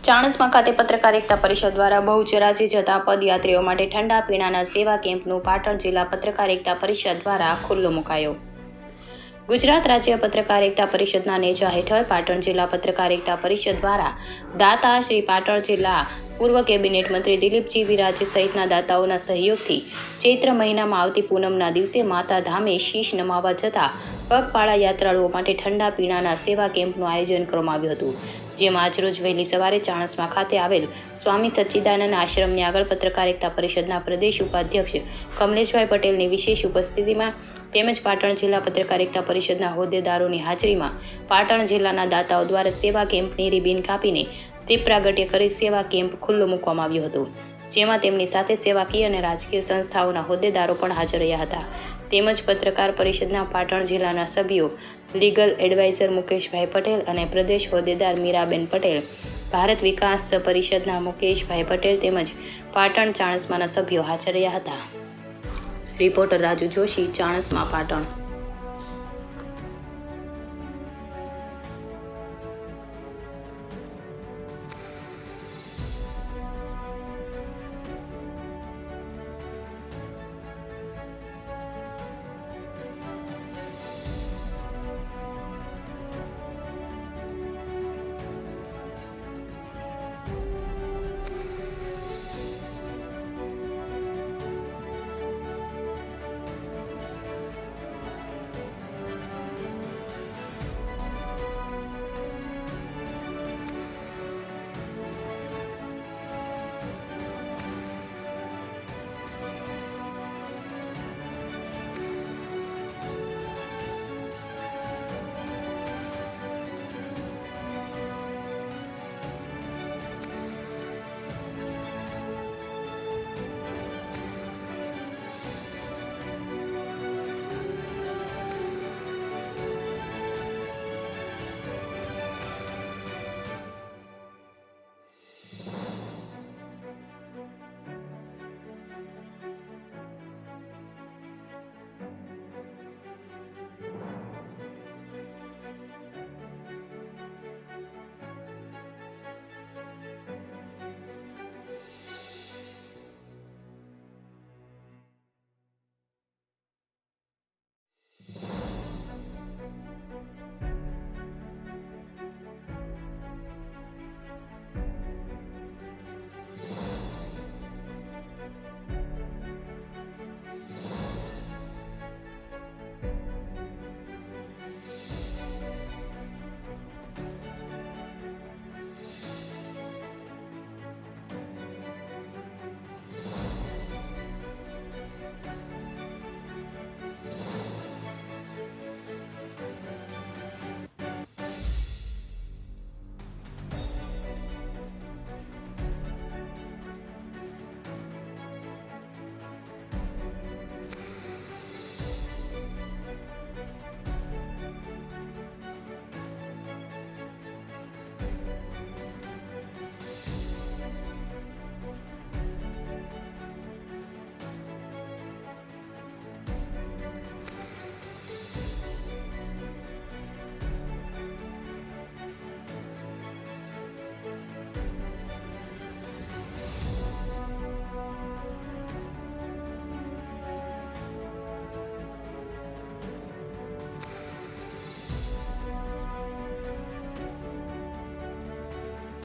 ચાણસ્મા ખાતે પત્રકારિતા પરિષદ દ્વારા બહુચરાજી જતા પદયાત્રીઓ માટે ઠંડા પીણાના સેવા કેમ્પનું પાટણ જિલ્લા પત્રકારિતા પરિષદ દ્વારા ખુલ્લો મુકાયો. ગુજરાત રાજ્ય પત્રકારિતા પરિષદના નેજા હેઠળ પાટણ જિલ્લા પત્રકારિતા પરિષદ દ્વારા દાતા શ્રી પાટણ જિલ્લા પૂર્વ કેબિનેટ મંત્રી દિલીપજી વિરાજી સહિતના દાતાઓના સહયોગથી ચૈત્ર મહિનામાં આવતી પૂનમના દિવસે માતા ધામે શીશ નમાવવા જતા પગપાળા યાત્રાળુઓ માટે ઠંડા પીણાના સેવા કેમ્પનું આયોજન કરવામાં આવ્યું હતું. જેમાં આજરોજ વહેલી સવારે ચાણસ્મા ખાતે આવેલ સ્વામી સચ્ચિદાનંદ આશ્રમની આગળ પત્રકારિતા પરિષદના પ્રદેશ ઉપાધ્યક્ષ કમલેશભાઈ પટેલની વિશેષ ઉપસ્થિતિમાં તેમજ પાટણ જિલ્લા પત્રકારિતા પરિષદના હોદ્દેદારોની હાજરીમાં પાટણ જિલ્લાના દાતાઓ દ્વારા સેવા કેમ્પની રિબીન કાપીને દીપ પ્રાગટ્ય કરી સેવા કેમ્પ ખુલ્લો મૂકવામાં આવ્યો હતો. જેમાં તેમની સાથે સેવાકીય અને રાજકીય સંસ્થાઓના હોદ્દેદારો પણ હાજર રહ્યા હતા. તેમજ પત્રકાર પરિષદના પાટણ જિલ્લાના સભ્યો લીગલ એડવાઇઝર મુકેશભાઈ પટેલ અને પ્રદેશ હોદ્દેદાર મીરાબેન પટેલ, ભારત વિકાસ પરિષદના મુકેશભાઈ પટેલ તેમજ પાટણ ચાણસ્માના સભ્યો હાજર રહ્યા હતા. રિપોર્ટર રાજુ જોશી, ચાણસ્મા, પાટણ.